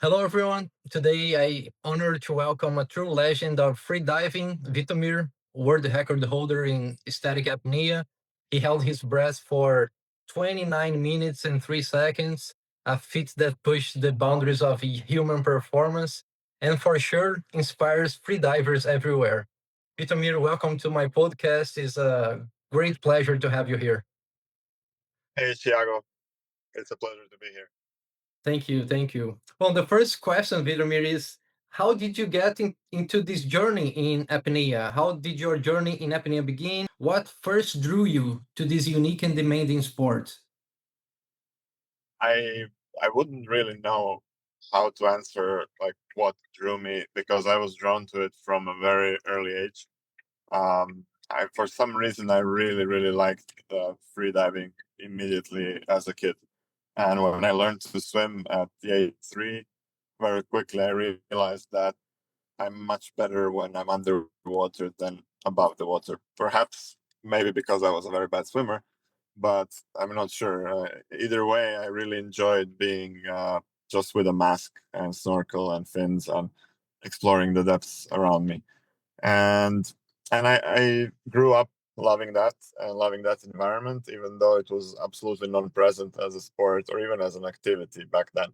Hello, everyone. Today, I honored to welcome a true legend of freediving, Vitomir, world record holder in static apnea. He held his breath for 29 minutes and 3 seconds, a feat that pushed the boundaries of human performance and for sure inspires freedivers everywhere. Vitomir, welcome to my podcast. It's a great pleasure to have you here. Hey, Tiago. It's a pleasure to be here. Thank you. Thank you. Well, the first question, Vidomir, is how did you get into this journey in apnea? How did your journey in apnea begin? What first drew you to this unique and demanding sport? I I wouldn't really know how to answer like what drew me because I was drawn to it from a very early age. I for some reason I really liked free diving immediately as a kid, and when I learned to swim at the age 3, very quickly I realized that I'm much better when I'm underwater than above the water. Perhaps maybe because I was a very bad swimmer, but I'm not sure. Either way, I really enjoyed being just with a mask and snorkel and fins and exploring the depths around me. And I grew up loving that and loving that environment, even though it was absolutely non-present as a sport or even as an activity back then.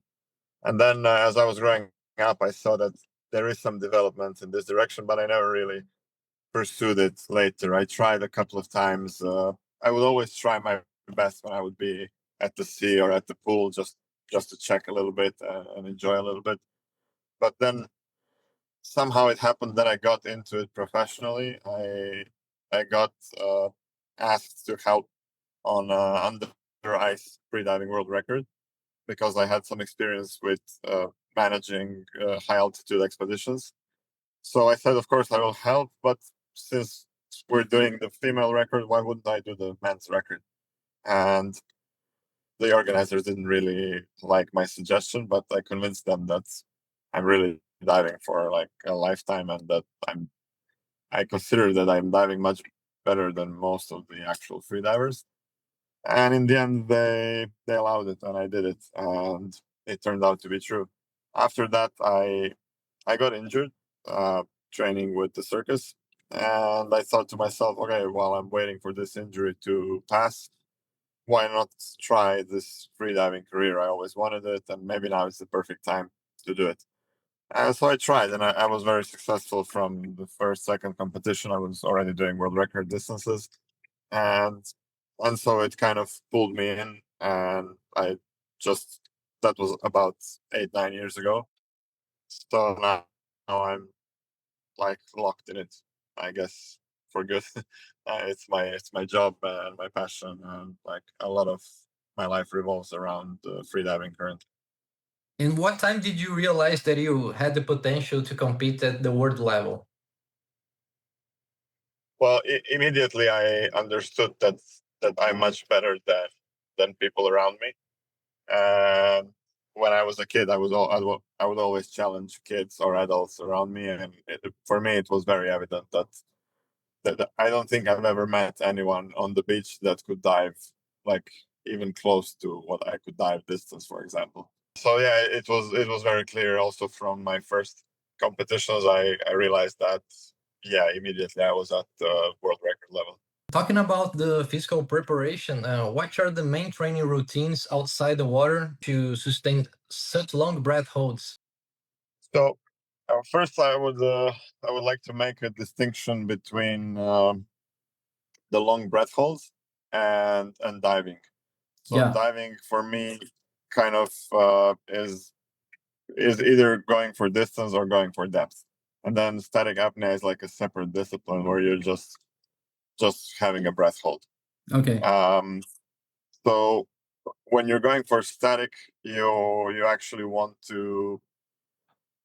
And then as I was growing up, I saw that there is some development in this direction, but I never really pursued it later. I tried a couple of times. I would always try my best when I would be at the sea or at the pool, just to check a little bit and enjoy a little bit. But then somehow it happened that I got into it professionally. I got asked to help on under ice freediving world record because I had some experience with managing high altitude expeditions. So I said, of course, I will help, but since we're doing the female record, why wouldn't I do the men's record? And the organizers didn't really like my suggestion, but I convinced them that I'm really diving for like a lifetime and that I consider that I'm diving much better than most of the actual free divers. And in the end, they allowed it, and I did it, and it turned out to be true. After that, I got injured training with the circus, and I thought to myself, okay, while I'm waiting for this injury to pass, why not try this freediving career? I always wanted it, and maybe now is the perfect time to do it. And so I tried, and I was very successful from the first, second competition. I was already doing world record distances, and so it kind of pulled me in, and I just that was about 8 9 years ago. So now I'm like locked in it, I guess, for good. It's my job and my passion, and like a lot of my life revolves around freediving currently. And what time did you realize that you had the potential to compete at the world level? Well, immediately I understood that I'm much better than people around me. And when I was a kid, I would always challenge kids or adults around me, and for me, it was very evident that I don't think I've ever met anyone on the beach that could dive like even close to what I could dive distance, for example. So yeah, it was very clear. Also from my first competitions, I realized that yeah, immediately I was at the world record level. Talking about the physical preparation, what are the main training routines outside the water to sustain such long breath holds? So first, I would like to make a distinction between the long breath holds and diving. So Yeah. diving for me kind of is either going for distance or going for depth, and then static apnea is like a separate discipline where you're just having a breath hold. Okay. Um, so when you're going for static, you actually want to,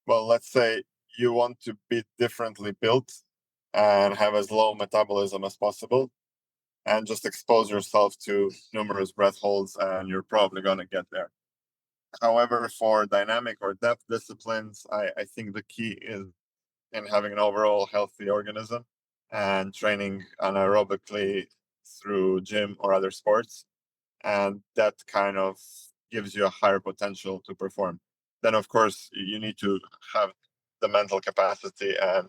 well, let's say you want to be differently built and have as low metabolism as possible and just expose yourself to numerous breath holds and you're probably going to get there. However, for dynamic or depth disciplines, I think the key is in having an overall healthy organism and training anaerobically through gym or other sports. And that kind of gives you a higher potential to perform. then of course you need to have the mental capacity and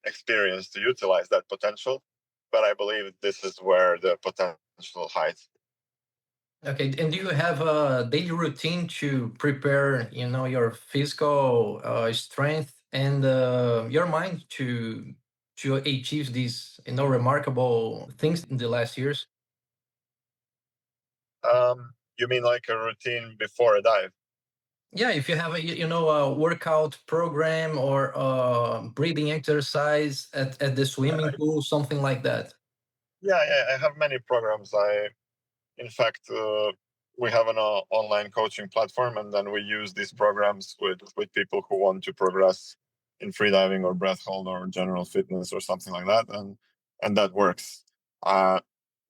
experience to utilize that potential. But I believe this is where the potential hides. Okay, and do you have a daily routine to prepare, your physical strength and your mind to achieve these, remarkable things in the last years? You mean like a routine before a dive? Yeah, if you have a workout program or breathing exercise at the swimming pool, something like that. Yeah, yeah, I have many programs. In fact, we have an online coaching platform, and then we use these programs with people who want to progress in freediving or breath hold or general fitness or something like that, and that works. Uh,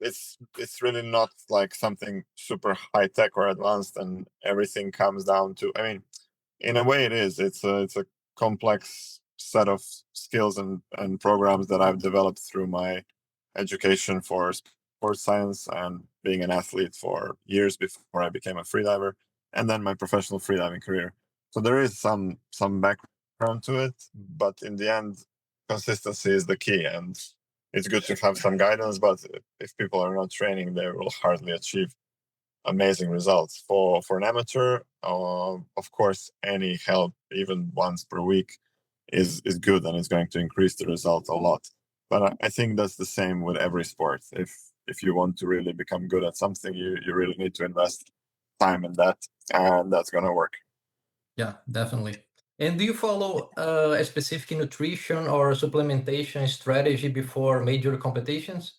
it's really not like something super high tech or advanced, and everything comes down to. I mean, in a way, it is. It's a complex set of skills and programs that I've developed through my education for sports science and being an athlete for years before I became a freediver, and then my professional freediving career. So there is some background to it, but in the end, consistency is the key, and it's good to have some guidance. But if people are not training, they will hardly achieve amazing results. For an amateur, of course, any help, even once per week, is good and is going to increase the result a lot. But I think that's the same with every sport. If you want to really become good at something, you really need to invest time in that, and that's going to work. Yeah, definitely. And do you follow a specific nutrition or supplementation strategy before major competitions?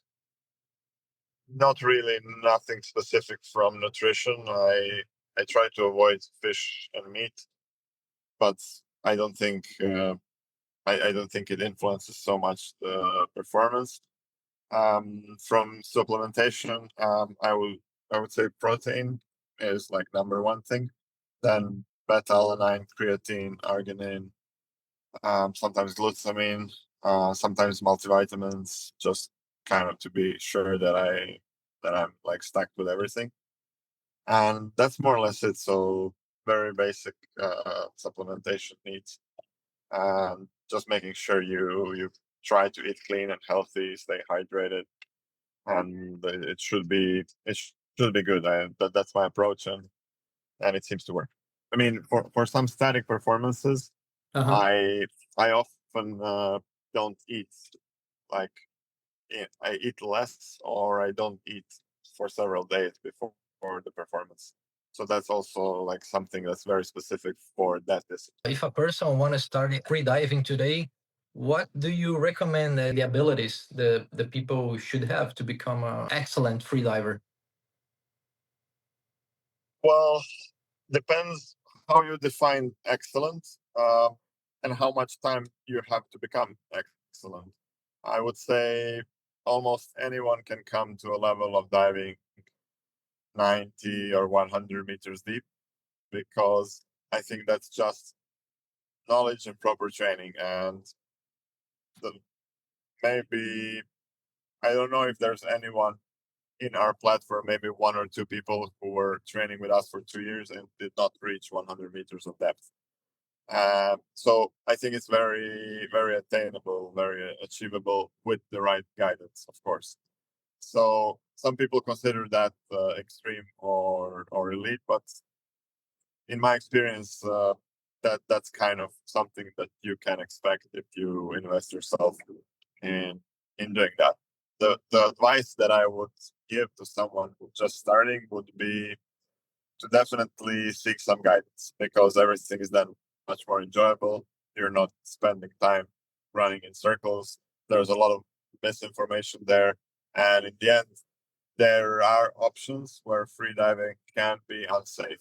Not really, nothing specific from nutrition. I try to avoid fish and meat, but I don't think I don't think it influences so much the performance. From supplementation, I would say protein is like number one thing. Then beta alanine, creatine, arginine, sometimes glutamine, sometimes multivitamins, just kind of to be sure that I'm like stacked with everything. And that's more or less it. So very basic supplementation needs. Just making sure you try to eat clean and healthy, stay hydrated, and it should be good. That's my approach, and it seems to work. I mean, for some static performances, Uh-huh. I often don't eat like I eat less or I don't eat for several days before the performance. So that's also like something that's very specific for that discipline. If a person want to start free diving today, what do you recommend the abilities the people should have to become an excellent free diver? Well, depends how you define excellent, and how much time you have to become excellent. I would say almost anyone can come to a level of diving 90 or 100 meters deep, because I think that's just knowledge and proper training. And the, maybe, I don't know if there's anyone in our platform, maybe one or two people who were training with us for 2 years and did not reach 100 meters of depth. So I think it's very, very attainable, very achievable with the right guidance, of course. So some people consider that extreme or elite, but in my experience, that's kind of something that you can expect if you invest yourself in doing that. The advice that I would give to someone who's just starting would be to definitely seek some guidance, because everything is then much more enjoyable. You're not spending time running in circles. There's a lot of misinformation there. And in the end, there are options where freediving can be unsafe.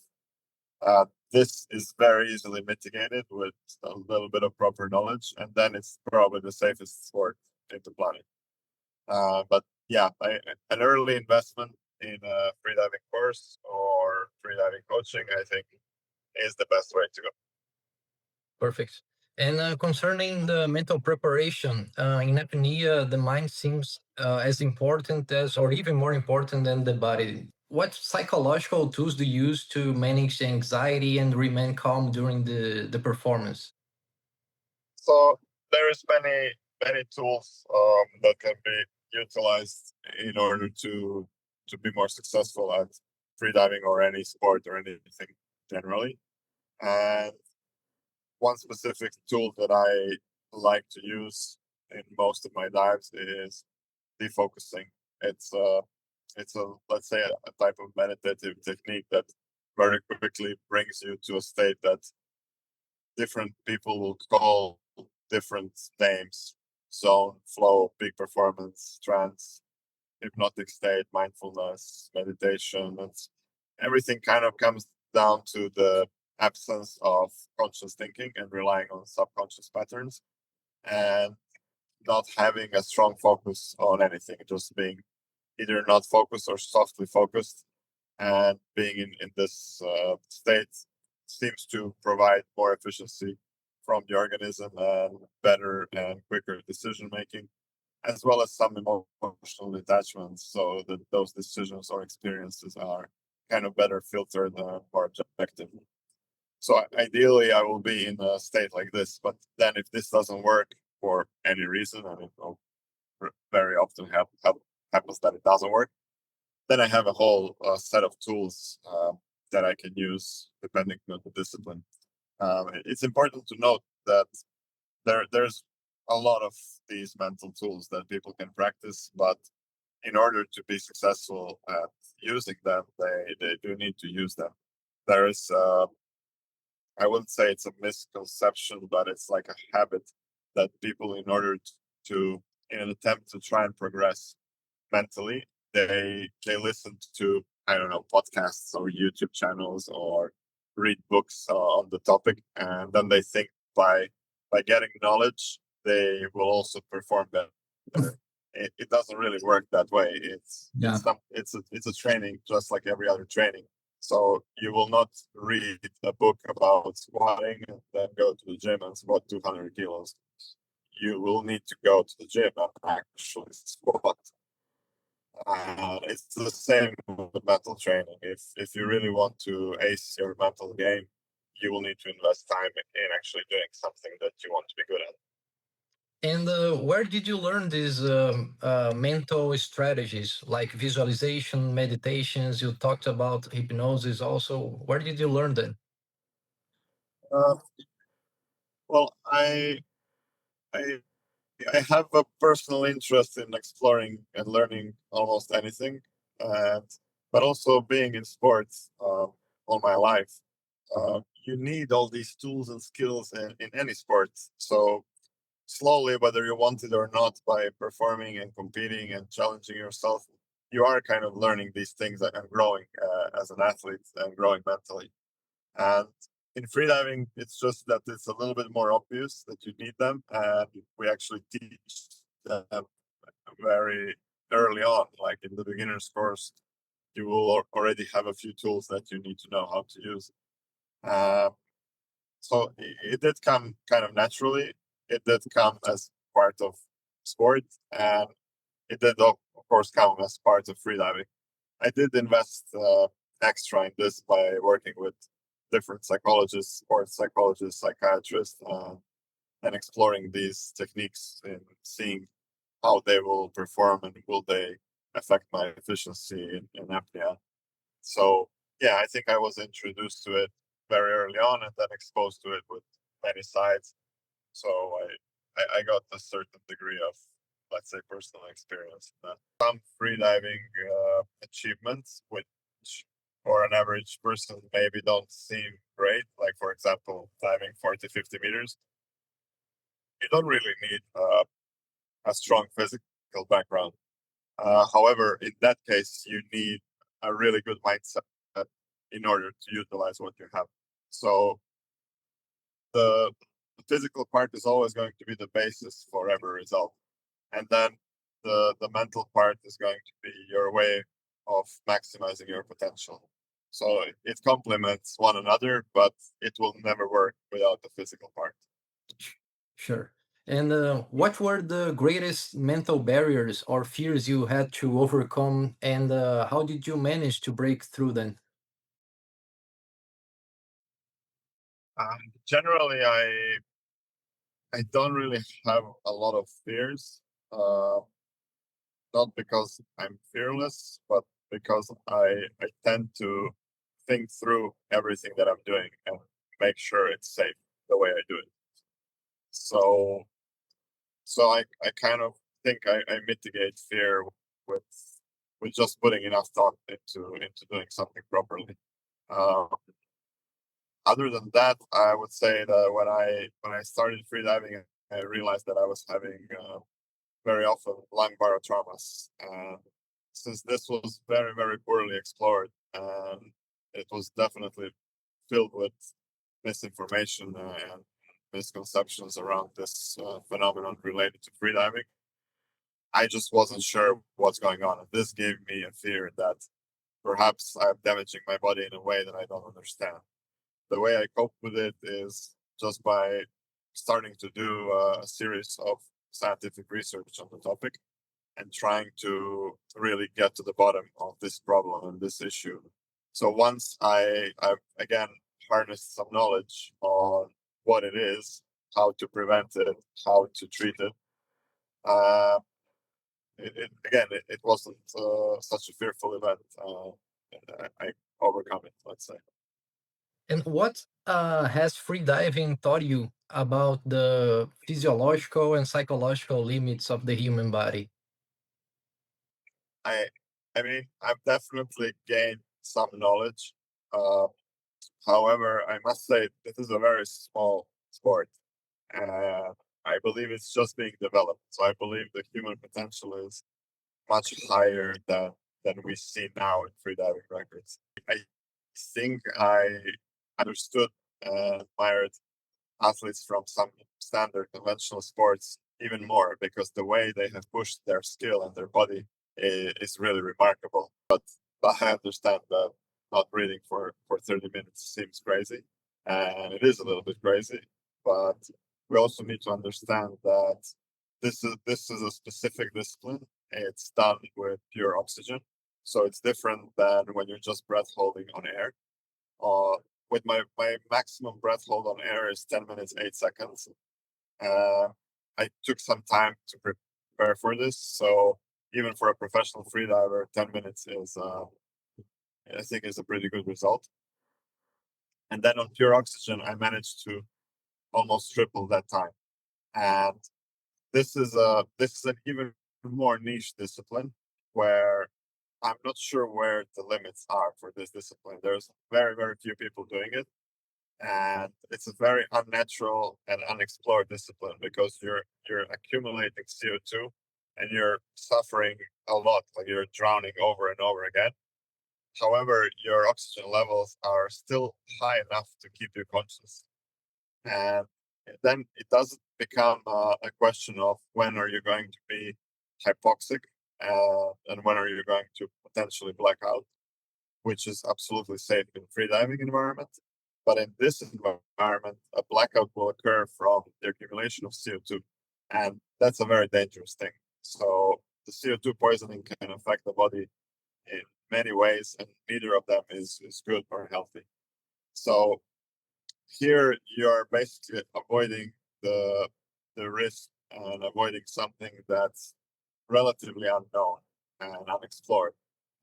This is very easily mitigated with a little bit of proper knowledge, and then it's probably the safest sport in the planet. But yeah, an early investment in a freediving course or freediving coaching, I think, is the best way to go. Perfect. And concerning the mental preparation, in apnea, the mind seems as important as, or even more important than the body. what psychological tools do you use to manage the anxiety and remain calm during the performance? So there is many tools that can be utilized in order to be more successful at freediving or any sport or anything generally. And one specific tool that I like to use in most of my dives is defocusing. It's a let's say a type of meditative technique that very quickly brings you to a state that different people will call different names: zone, flow, peak performance, trance, hypnotic state, mindfulness, meditation. It's everything kind of comes down to the absence of conscious thinking and relying on subconscious patterns and not having a strong focus on anything, just being either not focused or softly focused. And being in this state seems to provide more efficiency from the organism and better and quicker decision making, as well as some emotional detachments, so that those decisions or experiences are kind of better filtered and more objective. So ideally, I will be in a state like this. But then, if this doesn't work for any reason, and it will very often happens that it doesn't work, then I have a whole set of tools that I can use depending on the discipline. It's important to note that there's a lot of these mental tools that people can practice, but in order to be successful at using them, they do need to use them. There is, I wouldn't say it's a misconception, but it's like a habit that people, in order to in an attempt to try and progress mentally, they listen to, I don't know, podcasts or YouTube channels or read books on the topic, and then they think by getting knowledge they will also perform better. It doesn't really work that way. Yeah. It's a training just like every other training. So you will not read a book about squatting and then go to the gym and squat 200 kilos. You will need to go to the gym and actually squat. It's the same with mental training. If you really want to ace your mental game, you will need to invest time in actually doing something that you want to be good at. And where did you learn these mental strategies like visualization, meditations? You talked about hypnosis also. Where did you learn them? Uh, well, I I have a personal interest in exploring and learning almost anything, and but also being in sports all my life. You need all these tools and skills in any sport. So slowly, whether you want it or not, by performing and competing and challenging yourself, you are kind of learning these things and growing as an athlete and growing mentally. And in freediving, it's just that it's a little bit more obvious that you need them, and we actually teach them very early on. Like in the beginner's course, you will already have a few tools that you need to know how to use. Uh, so it did come kind of naturally. It did come as part of sport, and it did, of course, come as part of freediving. I did invest extra in this by working with different psychologists, sports psychologists, psychiatrists, and exploring these techniques and seeing how they will perform and will they affect my efficiency in apnea. So yeah, I think I was introduced to it very early on and then exposed to it with many sides. So I got a certain degree of, let's say, personal experience in that. Some freediving achievements, which for an average person maybe don't seem great, like for example, diving 40, 50 meters, you don't really need a strong physical background. However, in that case, you need a really good mindset in order to utilize what you have. So the physical part is always going to be the basis for every result. And then the mental part is going to be your way of maximizing your potential. So it complements one another, but it will never work without the physical part. Sure. And what were the greatest mental barriers or fears you had to overcome, and how did you manage to break through them? Generally, I don't really have a lot of fears. Uh, Not because I'm fearless, but because I tend to think through everything that I'm doing and make sure it's safe the way I do it. So I kind of think I mitigate fear with with just putting enough thought into doing something properly. Uh, Other than that, I would say that when I started freediving, I realized that I was having very often lung barotraumas. And since this was very, very poorly explored, and it was definitely filled with misinformation and misconceptions around this phenomenon related to freediving, I just wasn't sure what's going on. And this gave me a fear that perhaps I'm damaging my body in a way that I don't understand. The way I cope with it is just by starting to do a series of scientific research on the topic and trying to really get to the bottom of this problem and this issue. So once I've again harnessed some knowledge on what it is, how to prevent it, how to treat it, uh, it wasn't such a fearful event. I overcome it, let's say. And what has freediving taught you about the physiological and psychological limits of the human body? I I mean, I've definitely gained some knowledge. Uh, However, I must say this is a very small sport. Uh, I believe it's just being developed. So I believe the human potential is much higher than we see now in freediving records. I think I understood and admired athletes from some standard conventional sports even more because the way they have pushed their skill and their body is really remarkable. But I understand that not breathing for 30 minutes seems crazy, and it is a little bit crazy. But we also need to understand that this is a specific discipline. It's done with pure oxygen, so it's different than when you're just breath holding on air. With my maximum breath hold on air is 10 minutes 8 seconds. uh, I took some time to prepare for this, so even for a professional freediver 10 minutes is I think is a pretty good result. And then on pure oxygen I managed to almost triple that time. And this is an even more niche discipline where I'm not sure where the limits are for this discipline. There's very, very few people doing it, and it's a very unnatural and unexplored discipline because you're accumulating CO2 and you're suffering a lot, like you're drowning over and over again. However, your oxygen levels are still high enough to keep you conscious, and then it doesn't become a question of when are you going to be hypoxic and when are you going to potentially black out, which is absolutely safe in freediving environment. But in this environment, a blackout will occur from the accumulation of CO2, and that's a very dangerous thing. So the CO2 poisoning can affect the body in many ways, and neither of them is good or healthy. So here you're basically avoiding the the risk and avoiding something that's relatively unknown and unexplored,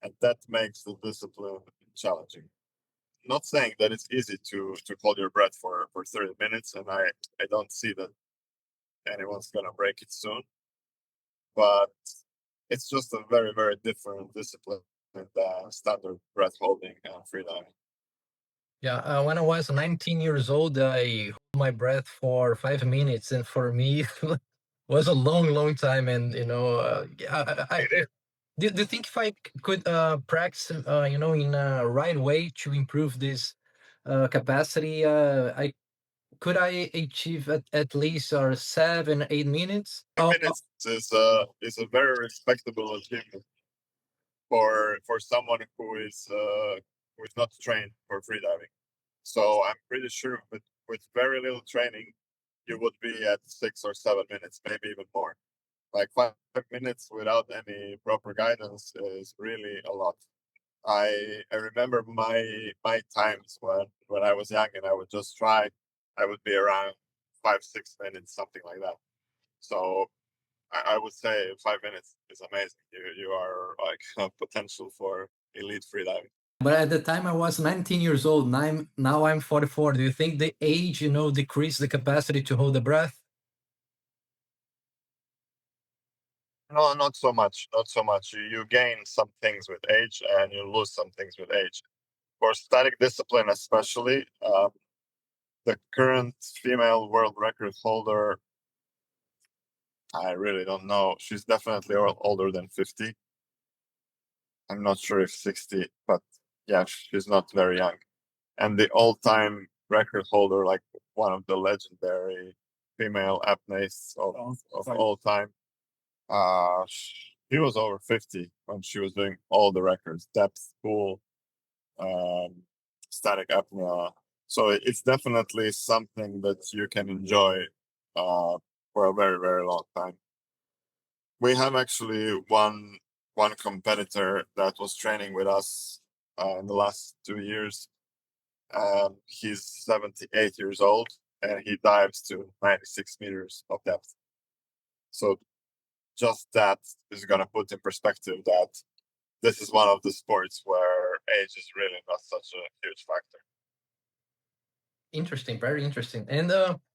and that makes the discipline challenging. Not saying that it's easy to hold your breath for 30 minutes, and I don't see that anyone's gonna break it soon, but it's just a very, very different discipline than the standard breath holding and freediving. Yeah, when I was 19 years old, I held my breath for 5 minutes, and for me, it was a long, long time. And yeah, do you think if I could practice, in a right way to improve this capacity, I achieve at least 7, 8 minutes? Five Oh, minutes is a very respectable achievement for someone who is not trained for freediving. So I'm pretty sure with very little training, you would be at 6 or 7 minutes, maybe even more. Like 5 minutes without any proper guidance is really a lot. I remember my times when I was young and I would just try, I would be around 5 6 minutes, something like that. So I would say 5 minutes is amazing. You are like a potential for elite freediving. But at the time I was 19 years old. Now I'm 44. Do you think the age, decreased the capacity to hold the breath? No, not so much. Not so much. You gain some things with age and you lose some things with age. For static discipline, especially, the current female world record holder, I really don't know. She's definitely older than 50. I'm not sure if 60, but yeah, she's not very young. And the all-time record holder, like one of the legendary female apneists of all time, he was over 50 when she was doing all the records, depth, pool, um, static apnea. So it's definitely something that you can enjoy uh, for a very, very long time. We have actually one competitor that was training with us in the last 2 years. He's 78 years old and he dives to 96 meters of depth. So just that is going to put in perspective that this is one of the sports where age is really not such a huge factor. Interesting, very interesting. And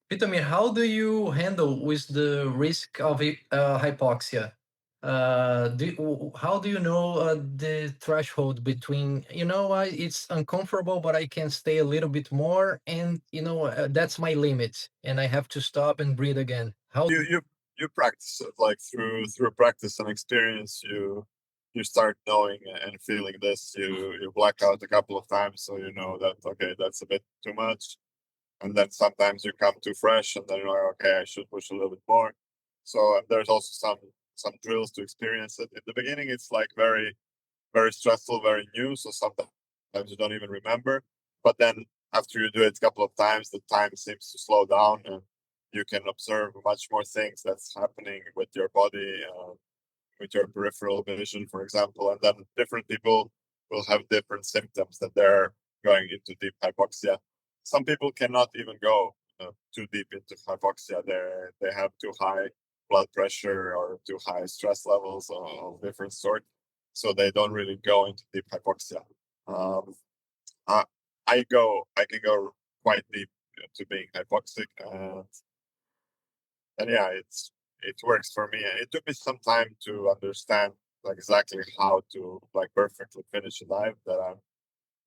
Vitomir, how do you handle with the risk of hypoxia? How do you know the threshold between, it's uncomfortable, but I can stay a little bit more, and that's my limit, and I have to stop and breathe again. How? You practice it, like through practice and experience. You start knowing and feeling this. You black out a couple of times, so you know that okay, that's a bit too much. And then sometimes you come too fresh, and then you're like, okay, I should push a little bit more. So there's also some drills to experience it. In the beginning, it's like very stressful, very new. So sometimes you don't even remember. But then after you do it a couple of times, the time seems to slow down, and you can observe much more things that's happening with your body, with your peripheral vision, for example. And then different people will have different symptoms that they're going into deep hypoxia. Some people cannot even go too deep into hypoxia. They have too high blood pressure or too high stress levels of different sort, so they don't really go into deep hypoxia. Um, I, I can go quite deep to being hypoxic, and yeah, it works for me. And it took me some time to understand like exactly how to like perfectly finish a dive that I'm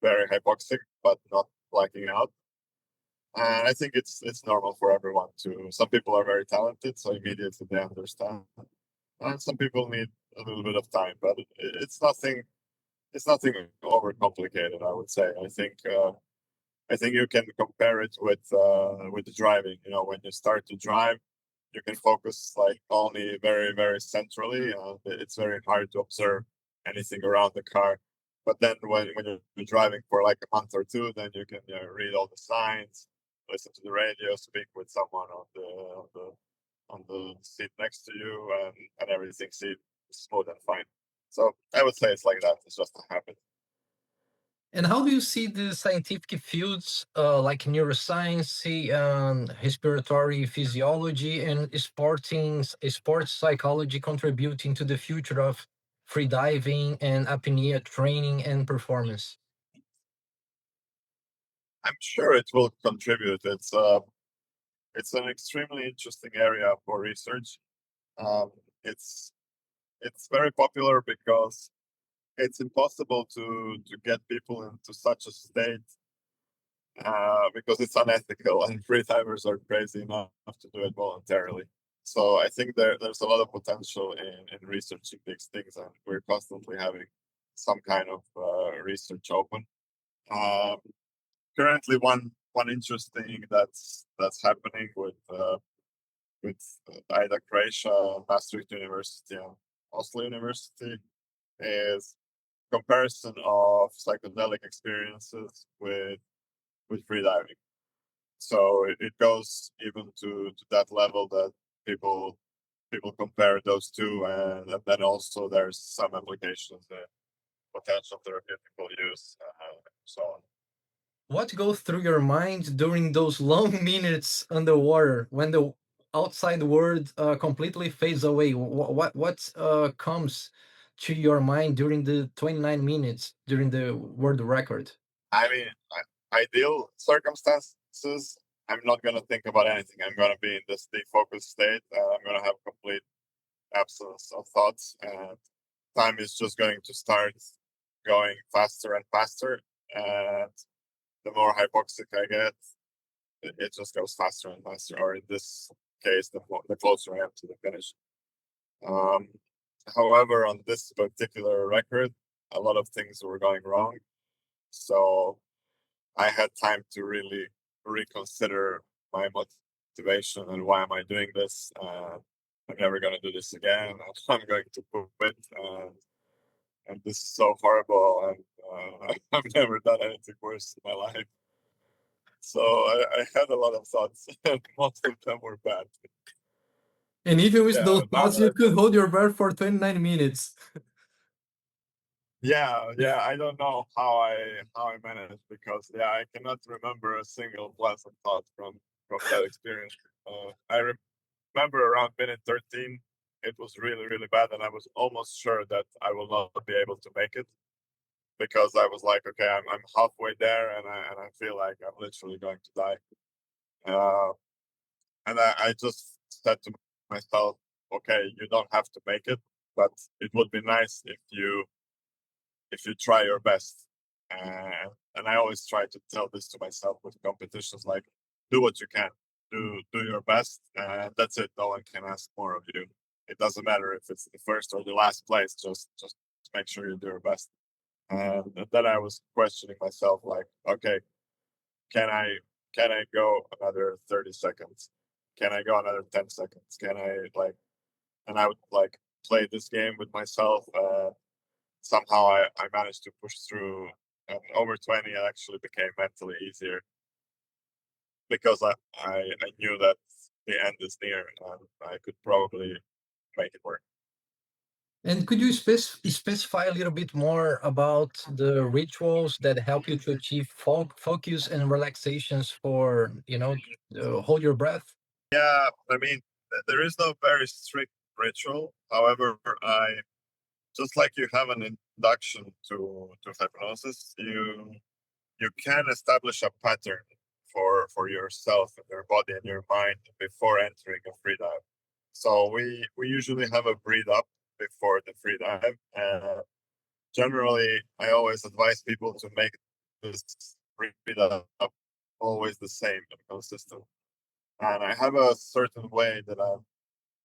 very hypoxic but not blacking out. And I think it's normal for everyone to. Some people are very talented, so immediately they understand, and some people need a little bit of time. But it's nothing. It's nothing overcomplicated. I would say. I think you can compare it with the driving. You know, when you start to drive, you can focus like only very centrally. It's very hard to observe anything around the car. But then when you're driving for like a month or two, then you can read all the signs, listen to the radio, speak with someone on the seat next to you, and everything seems smooth and fine. So I would say it's like that. It's just a habit. And how do you see the scientific fields like neuroscience, respiratory physiology, and sports psychology contributing to the future of freediving and apnea training and performance? I'm sure it will contribute. It's an extremely interesting area for research. Um, it's it's very popular because it's impossible to get people into such a state because it's unethical and free timers are crazy enough to do it voluntarily. So I think there's a lot of potential in researching these things, and we're constantly having some kind of research open. Um, Currently, one interesting that's happening with Ida Croatia, Maastricht University, and Oslo University is comparison of psychedelic experiences with freediving. So it goes even to that level that people people compare those two, and then also there's some applications, potential therapeutical use, so on. What goes through your mind during those long minutes underwater when the outside world completely fades away? What comes to your mind during the 29 minutes during the world record? I mean, ideal circumstances, I'm not gonna think about anything. I'm gonna be in this defocused state. I'm gonna have complete absence of thoughts, and time is just going to start going faster and faster. And the more hypoxic I get, it just goes faster and faster. Or in this case, the closer I am to the finish. Um, However, on this particular record, a lot of things were going wrong. So I had time to really reconsider my motivation and why am I doing this. I'm never going to do this again. I'm going to quit. And this is so horrible. And I've never done anything worse in my life. So I had a lot of thoughts, and most of them were bad. And even with Yeah, those now thoughts, that you I could hold your breath for 29 minutes. yeah, I don't know how I managed, because I cannot remember a single pleasant thought from that experience. I remember around minute 13, it was really really bad, and I was almost sure that I will not be able to make it, because I was like, okay, I'm halfway there, and I feel like I'm literally going to die. Uh, and I just said to myself, okay, you don't have to make it, but it would be nice if you try your best. And I always try to tell this to myself with competitions, like, do what you can, do your best, and that's it. No one can ask more of you. It doesn't matter if it's the first or the last place. Just make sure you do your best. And then I was questioning myself, like, okay, can I can I go another 30 seconds? Can I go another 10 seconds? Can I like? And I would like play this game with myself. Somehow I managed to push through, and over 20 it actually became mentally easier, because I knew that the end is near, and I could probably make it work. And could you specify a little bit more about the rituals that help you to achieve focus and relaxations for, hold your breath? Yeah, I mean, there is no very strict ritual. However, I just like you have an induction to hypnosis, you can establish a pattern for yourself and your body and your mind before entering a free dive. So we usually have a breathe up before the free dive. Generally, I always advise people to make this breathe up always the same and consistent. And I have a certain way that I'm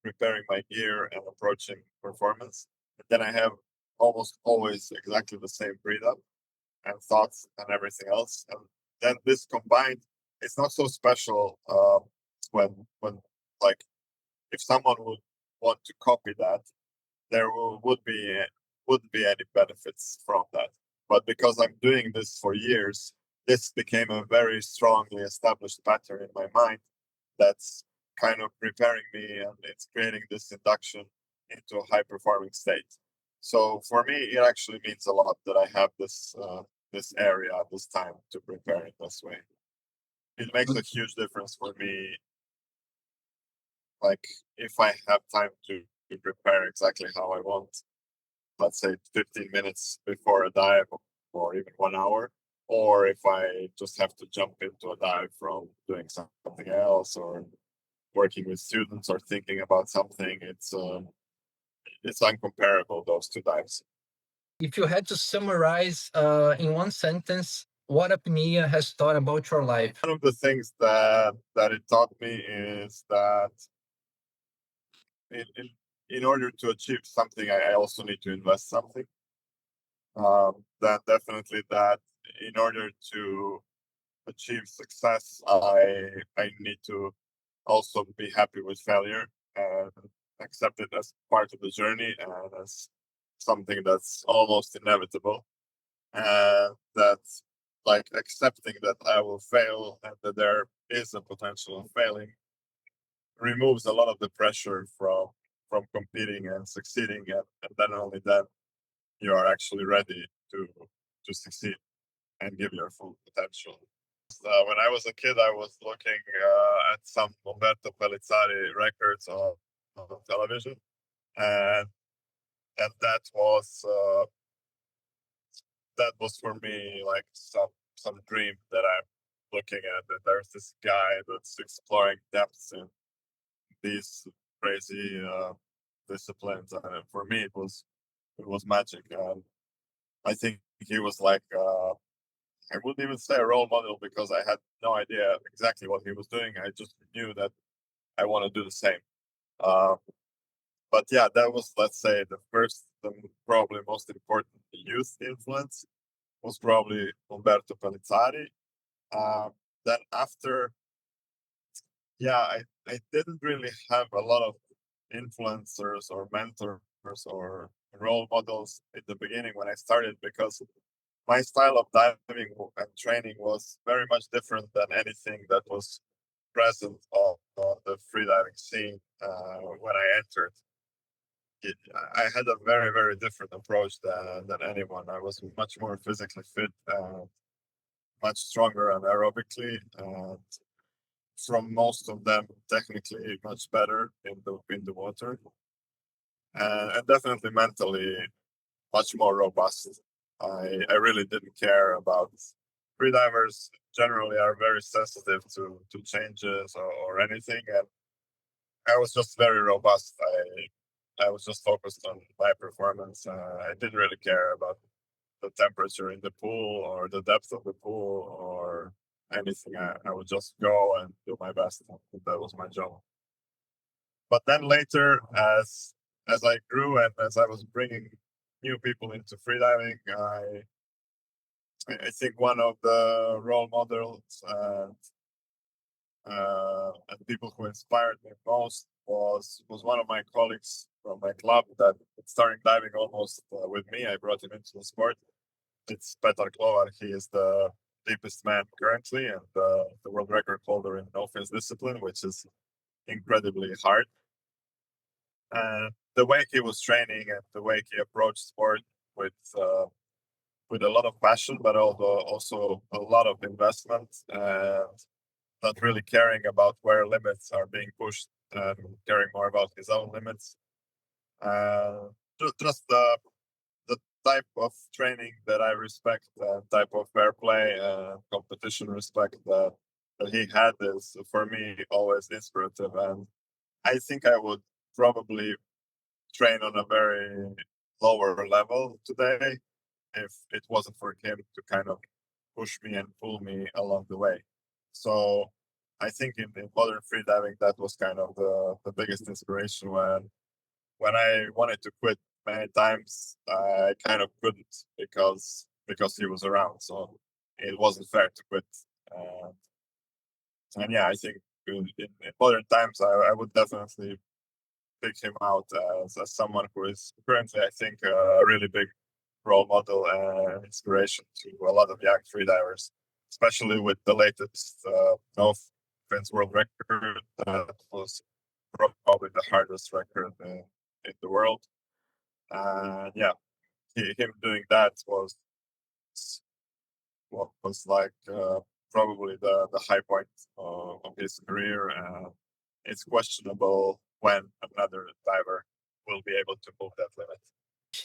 preparing my gear and approaching performance. And then I have almost always exactly the same breathe up and thoughts and everything else. And then this combined, it's not so special, when like if someone would want to copy that, there wouldn't be any benefits from that. But because I'm doing this for years, this became a very strongly established pattern in my mind that's kind of preparing me, and it's creating this induction into a high performing state. So for me, it actually means a lot that I have this area, this time to prepare it this way. It makes a huge difference for me. Like if I have time to prepare exactly how I want, let's say 15 minutes before a dive, or even 1 hour, or if I just have to jump into a dive from doing something else, or working with students, or thinking about something, it's uncomparable, those two dives. If you had to summarize in one sentence what apnea has taught about your life, One of the things that it taught me is that in in, in order to achieve something, I also need to invest something. That definitely that in order to achieve success, I need to also be happy with failure and accept it as part of the journey and as something that's almost inevitable. And that's like accepting that I will fail, and that there are is a potential of failing removes a lot of the pressure from competing and succeeding, and then only then you are actually ready to succeed and give your full potential. When I was a kid, I was looking at some Umberto Pellizzari records on television, and that was for me like some dream that I'm looking at. That there's this guy that's exploring depths in these crazy disciplines, and for me it was magic. And I think he was like I wouldn't even say a role model because I had no idea exactly what he was doing. I just knew that I want to do the same. Uh, but yeah, that was, let's say, the probably most important youth influence was probably Umberto Pellizzari. Uh, then after, yeah, I didn't really have a lot of influencers or mentors or role models in the beginning when I started because my style of diving and training was very much different than anything that was present on the freediving scene when I entered. I had a very, very different approach than anyone. I was much more physically fit, much stronger and aerobically, and from most of them, technically much better in the water, and definitely mentally much more robust. I really didn't care about freedivers. Generally, are very sensitive to changes or anything, and I was just very robust. I was just focused on my performance. I didn't really care about the temperature in the pool or the depth of the pool or anything. I would just go and do my best. That was my job. But then later, as I grew and as I was bringing new people into freediving, I think one of the role models and people who inspired me most was one of my colleagues from my club that started diving almost with me. I brought him into the sport. It's Petar Klovar. He is the deepest man currently and the world record holder in no fins discipline, which is incredibly hard. And the way he was training and the way he approached sport with uh, with a lot of passion, but also a lot of investment and not really caring about where limits are being pushed and caring more about his own limits. Uh, just the type of training that I respect, type of fair play and competition respect that he had is for me always inspirative. And I think I would probably train on a very lower level today if it wasn't for him to kind of push me and pull me along the way. So I think in modern freediving that was kind of the biggest inspiration when I wanted to quit many times I kind of couldn't because he was around. So it wasn't fair to quit. Uh, and yeah, I think in modern times I would definitely pick him out as someone who is currently, I think, a really big role model and inspiration to a lot of young freedivers, especially with the latest no fins world record. That was probably the hardest record in the world. And yeah, him doing that was what was like probably the high point of his career. It's questionable when another diver will be able to move that limit.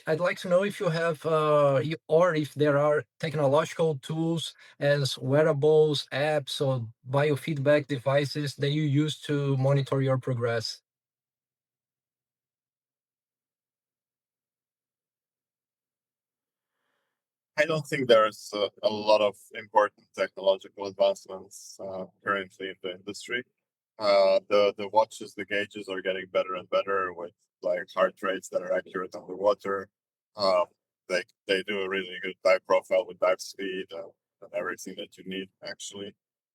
I'd like to know if you have, or if there are technological tools as wearables, apps, or biofeedback devices that you use to monitor your progress. I don't think there's a lot of important technological advancements currently in the industry. The watches, the gauges are getting better and better with like heart rates that are accurate underwater. Um, they do a really good dive profile with dive speed and everything that you need actually.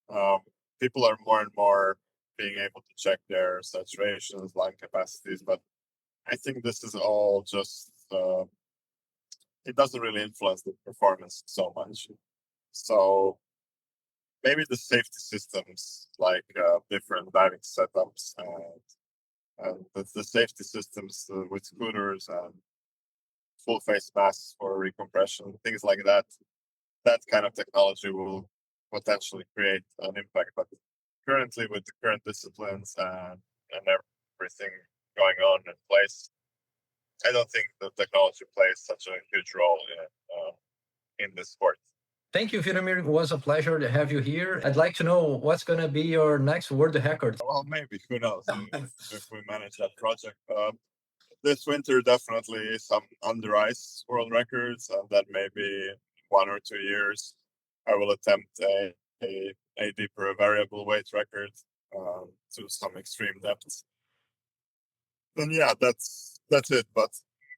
Um, People are more and more being able to check their saturations, lung capacities, but I think this is all just it doesn't really influence the performance so much. So maybe the safety systems, like different diving setups and the safety systems with scooters and full face masks for recompression, things like that. That kind of technology will potentially create an impact. But currently, with the current disciplines and everything going on in place, I don't think the technology plays such a huge role in this sport. Thank you, Vitomir. It was a pleasure to have you here. I'd like to know what's going to be your next world record. Well, maybe, who knows, if we manage that project. This winter, definitely some under ice world records, and then maybe 1 or 2 years, I will attempt a deeper variable weight record to some extreme depths. Then yeah, that's it. But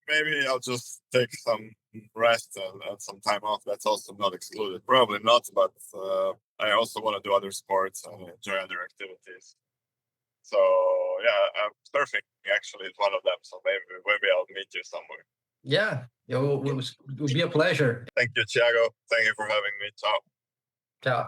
maybe I'll just take some rest and some time off. That's also not excluded. Probably not, but I also want to do other sports and enjoy other activities. So yeah, surfing actually is one of them. So maybe I'll meet you somewhere. Yeah, it will be a pleasure. Thank you, Tiago. Thank you for having me. Ciao. Ciao.